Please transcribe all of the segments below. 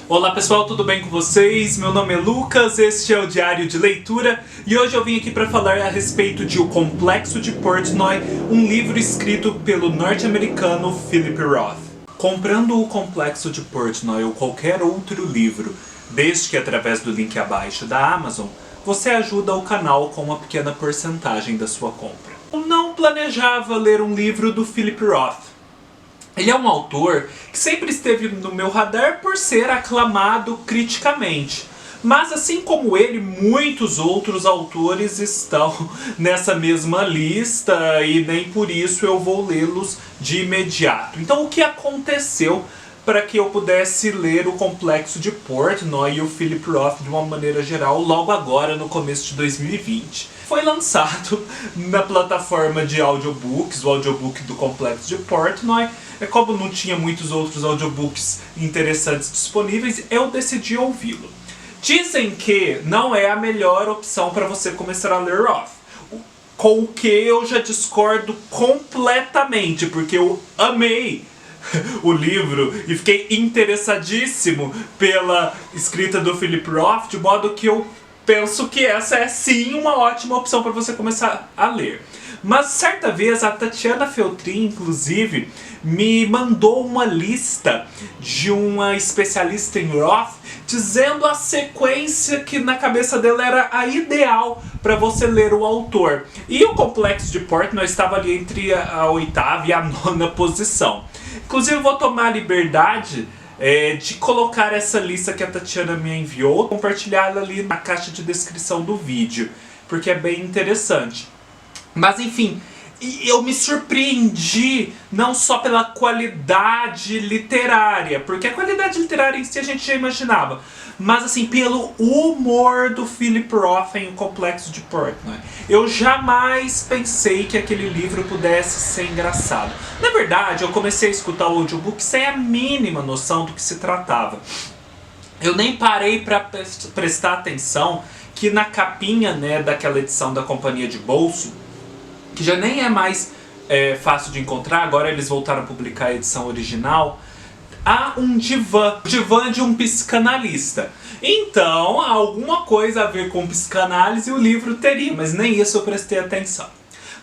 Olá pessoal, tudo bem com vocês? Meu nome é Lucas, este é o Diário de Leitura e hoje eu vim aqui para falar a respeito de O Complexo de Portnoy, um livro escrito pelo norte-americano Philip Roth. Comprando O Complexo de Portnoy ou qualquer outro livro, desde que através do link abaixo da Amazon, você ajuda o canal com uma pequena porcentagem da sua compra. Eu não planejava ler um livro do Philip Roth. Ele é um autor que sempre esteve no meu radar por ser aclamado criticamente. Mas assim como ele, muitos outros autores estão nessa mesma lista e nem por isso eu vou lê-los de imediato. Então o que aconteceu para que eu pudesse ler O Complexo de Portnoy e o Philip Roth de uma maneira geral logo agora no começo de 2020? Foi lançado na plataforma de audiobooks, o audiobook do Complexo de Portnoy. Como não tinha muitos outros audiobooks interessantes disponíveis, eu decidi ouvi-lo. Dizem que não é a melhor opção para você começar a ler Roth, com o que eu já discordo completamente, porque eu amei o livro e fiquei interessadíssimo pela escrita do Philip Roth, de modo que eu penso que essa é sim uma ótima opção para você começar a ler. Mas certa vez a Tatiana Feltrin, inclusive, me mandou uma lista de uma especialista em Roth, dizendo a sequência que na cabeça dela era a ideal para você ler o autor. E O Complexo de Portnoy estava ali entre a 8ª e a 9ª posição. Inclusive eu vou tomar a liberdade de colocar essa lista que a Tatiana me enviou, compartilhá-la ali na caixa de descrição do vídeo, porque é bem interessante. Mas enfim, eu me surpreendi não só pela qualidade literária, porque a qualidade literária em si a gente já imaginava, mas assim, pelo humor do Philip Roth em O Complexo de Portnoy. Eu jamais pensei que aquele livro pudesse ser engraçado. Na verdade, eu comecei a escutar o audiobook sem a mínima noção do que se tratava. Eu nem parei para prestar atenção que na capinha, daquela edição da Companhia de Bolso, que já nem é mais fácil de encontrar, agora eles voltaram a publicar a edição original, há um divã, o divã de um psicanalista. Então, alguma coisa a ver com psicanálise o livro teria, mas nem isso eu prestei atenção.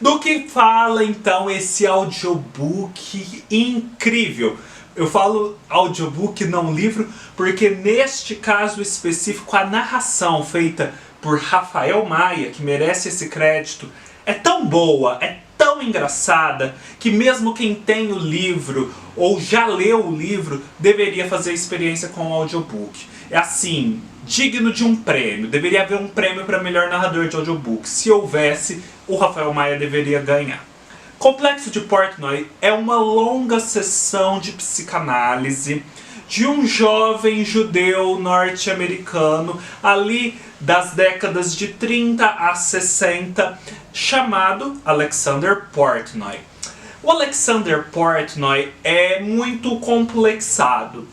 Do que fala então esse audiobook incrível? Eu falo audiobook, não livro, porque neste caso específico a narração feita por Rafael Maia, que merece esse crédito, é tão boa, é tão engraçada, que mesmo quem tem o livro ou já leu o livro deveria fazer a experiência com o audiobook. É assim, digno de um prêmio. Deveria haver um prêmio para melhor narrador de audiobook. Se houvesse, o Rafael Maia deveria ganhar. Complexo de Portnoy é uma longa sessão de psicanálise de um jovem judeu norte-americano ali das décadas de 30 a 60, chamado Alexander Portnoy. O Alexander Portnoy é muito complexado,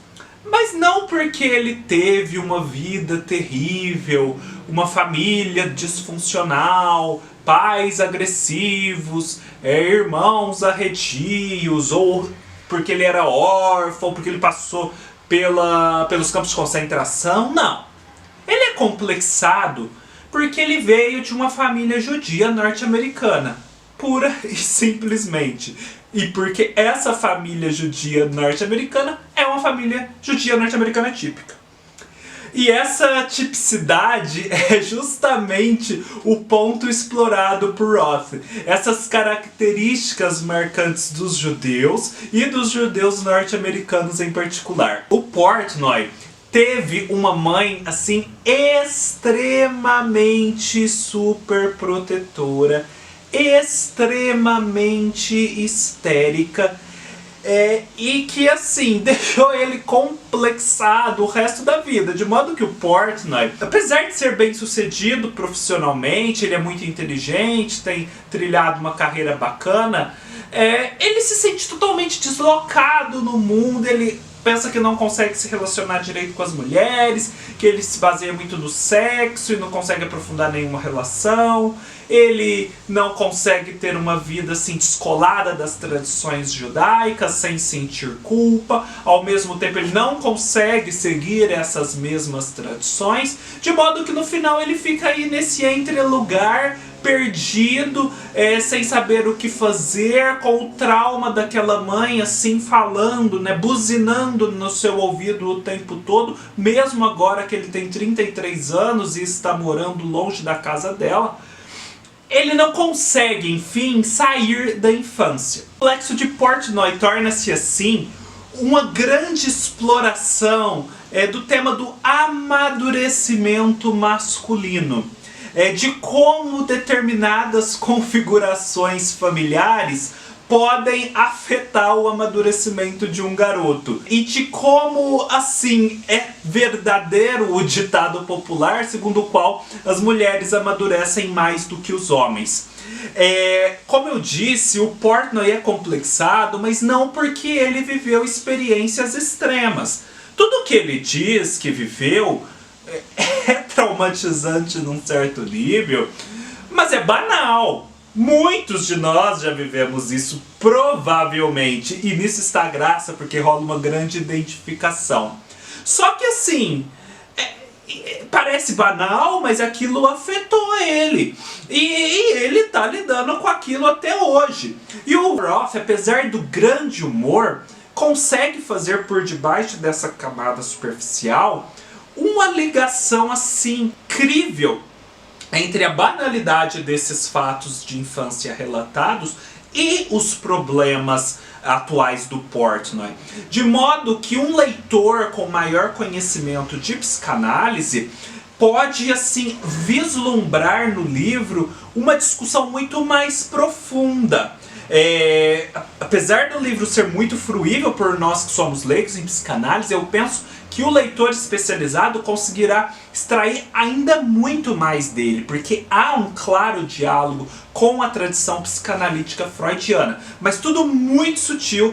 mas não porque ele teve uma vida terrível, uma família disfuncional, pais agressivos, irmãos arredios, ou porque ele era órfão, porque ele passou pelos campos de concentração. Não. Ele é complexado porque ele veio de uma família judia norte-americana, pura e simplesmente. E porque essa família judia norte-americana é uma família judia norte-americana típica. E essa tipicidade é justamente o ponto explorado por Roth. Essas características marcantes dos judeus e dos judeus norte-americanos em particular. O Portnoy teve uma mãe, assim, extremamente super protetora, extremamente histérica, e que, assim, deixou ele complexado o resto da vida, de modo que o Portnoy, apesar de ser bem sucedido profissionalmente, ele é muito inteligente, tem trilhado uma carreira bacana, ele se sente totalmente deslocado no mundo, ele pensa que não consegue se relacionar direito com as mulheres, que ele se baseia muito no sexo e não consegue aprofundar nenhuma relação, ele não consegue ter uma vida assim descolada das tradições judaicas sem sentir culpa, ao mesmo tempo ele não consegue seguir essas mesmas tradições, de modo que no final ele fica aí nesse entrelugar, perdido, sem saber o que fazer, com o trauma daquela mãe assim falando, né, buzinando no seu ouvido o tempo todo, mesmo agora que ele tem 33 anos e está morando longe da casa dela. Ele não consegue, enfim, sair da infância. O complexo de Portnoy torna-se assim uma grande exploração do tema do amadurecimento masculino. De como determinadas configurações familiares podem afetar o amadurecimento de um garoto. E de como, assim, é verdadeiro o ditado popular segundo o qual as mulheres amadurecem mais do que os homens. Como eu disse, o Portnoy é complexado, mas não porque ele viveu experiências extremas. Tudo que ele diz que viveu é traumatizante num certo nível, mas é banal. Muitos de nós já vivemos isso, provavelmente, e nisso está a graça, porque rola uma grande identificação. Só que assim, parece banal, mas aquilo afetou ele. E ele tá lidando com aquilo até hoje. E o Roth, apesar do grande humor, consegue fazer por debaixo dessa camada superficial uma ligação assim incrível entre a banalidade desses fatos de infância relatados e os problemas atuais do Portnoy. De modo que um leitor com maior conhecimento de psicanálise pode assim vislumbrar no livro uma discussão muito mais profunda. Apesar do livro ser muito fruível por nós que somos leigos em psicanálise, eu penso que o leitor especializado conseguirá extrair ainda muito mais dele, porque há um claro diálogo com a tradição psicanalítica freudiana, mas tudo muito sutil,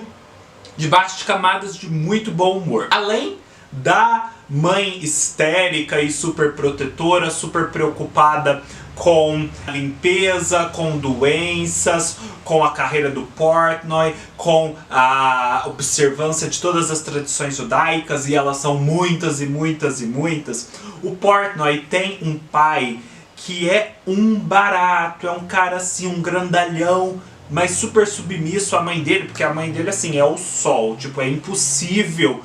debaixo de camadas de muito bom humor. Além da mãe histérica e super protetora, super preocupada com limpeza, com doenças, com a carreira do Portnoy, com a observância de todas as tradições judaicas, e elas são muitas e muitas e muitas. O Portnoy tem um pai que é um barato, é um cara assim, um grandalhão, mas super submisso à mãe dele, porque a mãe dele assim é o sol, tipo, é impossível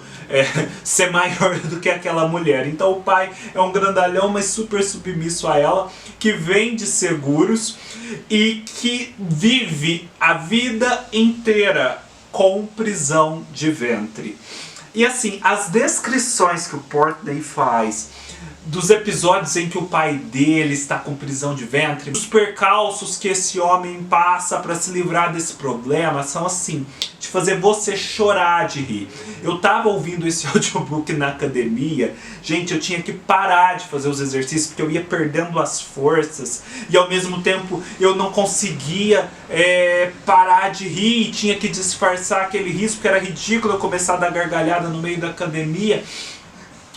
ser maior do que aquela mulher. Então o pai é um grandalhão, mas super submisso a ela, que vende seguros e que vive a vida inteira com prisão de ventre. E assim, as descrições que o Portnoy faz dos episódios em que o pai dele está com prisão de ventre, os percalços que esse homem passa para se livrar desse problema, são assim, de fazer você chorar de rir. Eu tava ouvindo esse audiobook na academia, gente, eu tinha que parar de fazer os exercícios porque eu ia perdendo as forças e ao mesmo tempo eu não conseguia parar de rir, e tinha que disfarçar aquele riso porque era ridículo eu começar a dar gargalhada no meio da academia.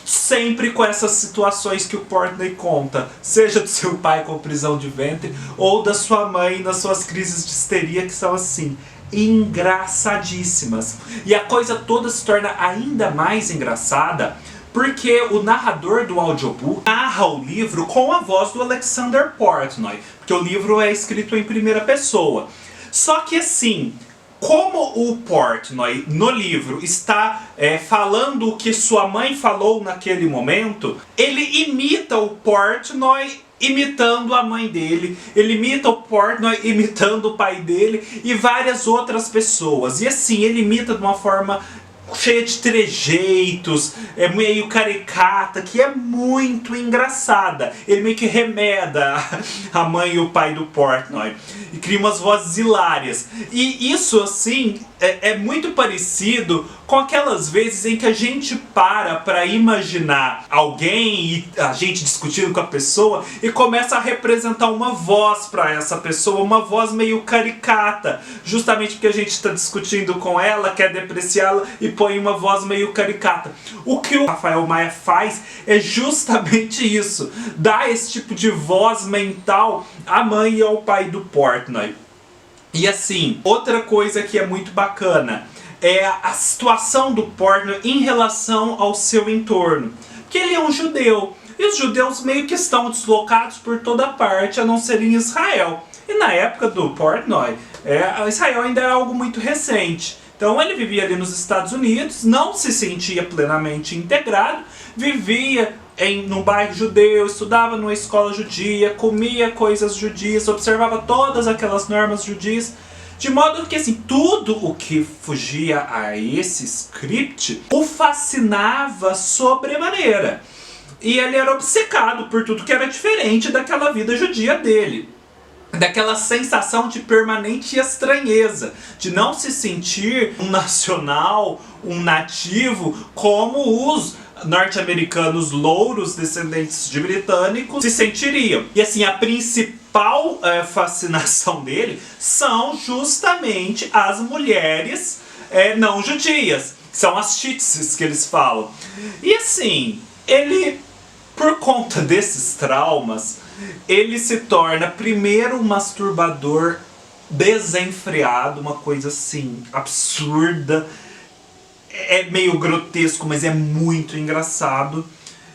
Sempre com essas situações que o Portnoy conta, seja do seu pai com prisão de ventre ou da sua mãe nas suas crises de histeria, que são assim, engraçadíssimas. E a coisa toda se torna ainda mais engraçada porque o narrador do audiobook narra o livro com a voz do Alexander Portnoy, porque o livro é escrito em primeira pessoa. Só que assim, como o Portnoy no livro está falando o que sua mãe falou naquele momento, ele imita o Portnoy imitando a mãe dele, ele imita o Portnoy imitando o pai dele e várias outras pessoas. E assim, ele imita de uma forma cheia de trejeitos, meio caricata, que é muito engraçada. Ele meio que remeda a mãe e o pai do Portnoy. e cria umas vozes hilárias. E isso, assim, é muito parecido com aquelas vezes em que a gente para imaginar alguém e a gente discutindo com a pessoa e começa a representar uma voz para essa pessoa, uma voz meio caricata, justamente porque a gente está discutindo com ela, quer depreciá-la e põe uma voz meio caricata. O que o Rafael Maia faz é justamente isso, dá esse tipo de voz mental à mãe e ao pai do Portnoy. E assim, outra coisa que é muito bacana é a situação do Portnoy em relação ao seu entorno. Porque ele é um judeu, e os judeus meio que estão deslocados por toda parte, a não ser em Israel. E na época do Portnoy, Israel ainda era algo muito recente. Então ele vivia ali nos Estados Unidos, não se sentia plenamente integrado, vivia num bairro judeu, estudava numa escola judia, comia coisas judias, observava todas aquelas normas judias, de modo que assim, tudo o que fugia a esse script o fascinava sobremaneira. E ele era obcecado por tudo que era diferente daquela vida judia dele. Daquela sensação de permanente estranheza, de não se sentir um nacional, um nativo, como os norte-americanos louros, descendentes de britânicos, se sentiriam. E assim, a principal fascinação dele são justamente as mulheres não judias, são as chitsis que eles falam. E assim, ele, por conta desses traumas, ele se torna primeiro um masturbador desenfreado, uma coisa assim, absurda. É meio grotesco, mas é muito engraçado.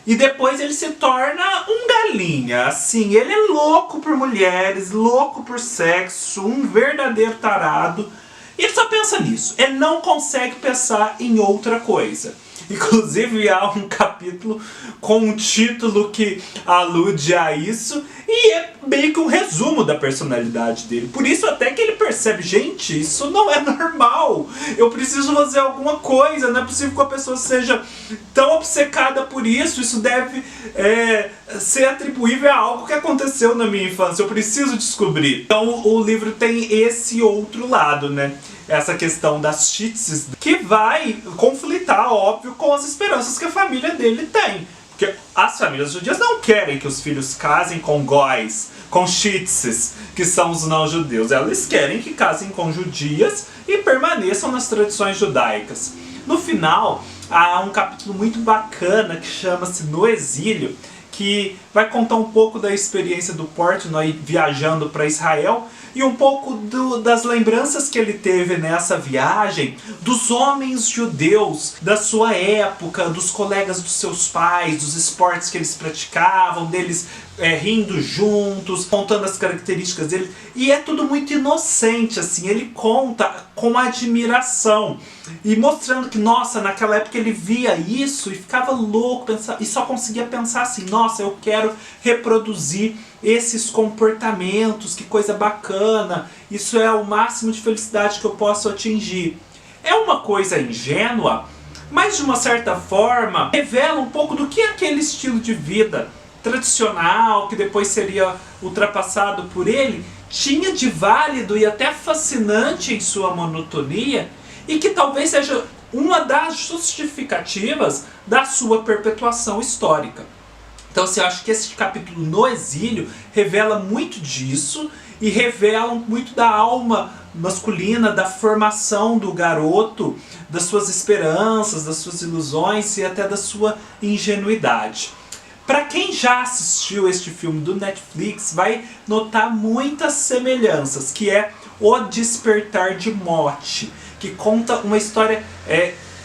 E depois ele se torna um galinha, assim, ele é louco por mulheres, louco por sexo, um verdadeiro tarado. E ele só pensa nisso, ele não consegue pensar em outra coisa. Inclusive há um capítulo com um título que alude a isso e é meio que um resumo da personalidade dele. Por isso até que ele percebe, gente, isso não é normal. Eu preciso fazer alguma coisa, não é possível que a pessoa seja tão obcecada por isso. Isso deve ser atribuível a algo que aconteceu na minha infância. Eu preciso descobrir. Então o livro tem esse outro lado, né? Essa questão das chitsis, que vai conflitar, óbvio, com as esperanças que a família dele tem. Porque as famílias judias não querem que os filhos casem com góis, com chitsis, que são os não-judeus. Elas querem que casem com judias e permaneçam nas tradições judaicas. No final, há um capítulo muito bacana que chama-se No Exílio, que vai contar um pouco da experiência do Portnoy viajando para Israel e um pouco das lembranças que ele teve nessa viagem, dos homens judeus da sua época, dos colegas dos seus pais, dos esportes que eles praticavam, deles rindo juntos, contando as características dele. E é tudo muito inocente, assim, ele conta com admiração e mostrando que, nossa, naquela época ele via isso e ficava louco, e só conseguia pensar assim, nossa, eu quero reproduzir esses comportamentos, que coisa bacana, isso é o máximo de felicidade que eu posso atingir. É uma coisa ingênua, mas de uma certa forma revela um pouco do que é aquele estilo de vida tradicional, que depois seria ultrapassado por ele, tinha de válido e até fascinante em sua monotonia, e que talvez seja uma das justificativas da sua perpetuação histórica. Então eu acho que esse capítulo No Exílio revela muito disso e revela muito da alma masculina, da formação do garoto, das suas esperanças, das suas ilusões e até da sua ingenuidade. Para quem já assistiu este filme do Netflix, vai notar muitas semelhanças, que é O Despertar de Mote, que conta uma história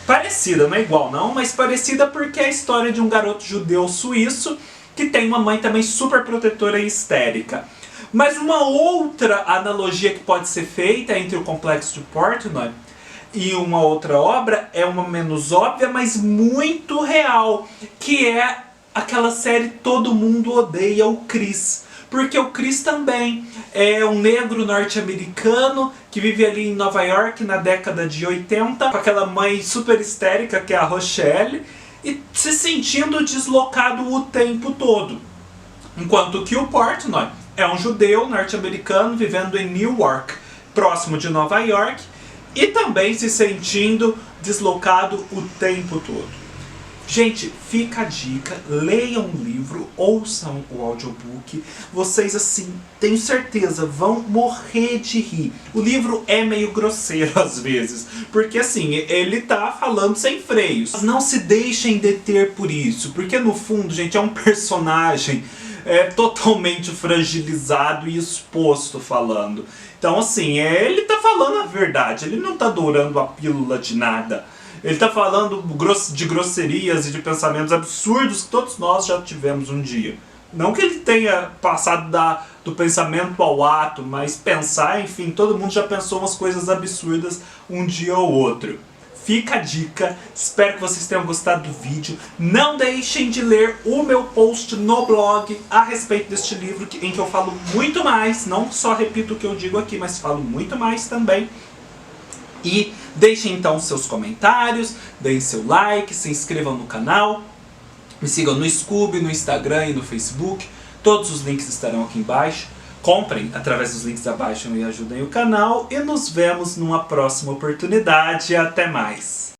parecida, não é igual não, mas parecida porque é a história de um garoto judeu suíço que tem uma mãe também super protetora e histérica. Mas uma outra analogia que pode ser feita entre o Complexo de Portnoy e uma outra obra é uma menos óbvia, mas muito real, que é aquela série Todo Mundo Odeia o Chris. Porque o Chris também é um negro norte-americano que vive ali em Nova York na década de 80, com aquela mãe super histérica que é a Rochelle, e se sentindo deslocado o tempo todo. Enquanto que o Portnoy é um judeu norte-americano vivendo em Newark, próximo de Nova York, e também se sentindo deslocado o tempo todo. Gente, fica a dica, leiam o livro, ouçam o audiobook, vocês assim, tenho certeza, vão morrer de rir. O livro é meio grosseiro às vezes, porque assim, ele tá falando sem freios. Mas não se deixem deter por isso, porque no fundo, gente, é um personagem totalmente fragilizado e exposto falando. Então assim, ele tá falando a verdade, ele não tá dourando a pílula de nada. Ele tá falando de grosserias e de pensamentos absurdos que todos nós já tivemos um dia. Não que ele tenha passado do pensamento ao ato, mas pensar, enfim, todo mundo já pensou umas coisas absurdas um dia ou outro. Fica a dica, espero que vocês tenham gostado do vídeo. Não deixem de ler o meu post no blog a respeito deste livro, em que eu falo muito mais, não só repito o que eu digo aqui, mas falo muito mais também. E deixem então seus comentários, deem seu like, se inscrevam no canal, me sigam no Scoob, no Instagram e no Facebook. Todos os links estarão aqui embaixo. Comprem através dos links abaixo e ajudem o canal. E nos vemos numa próxima oportunidade. Até mais!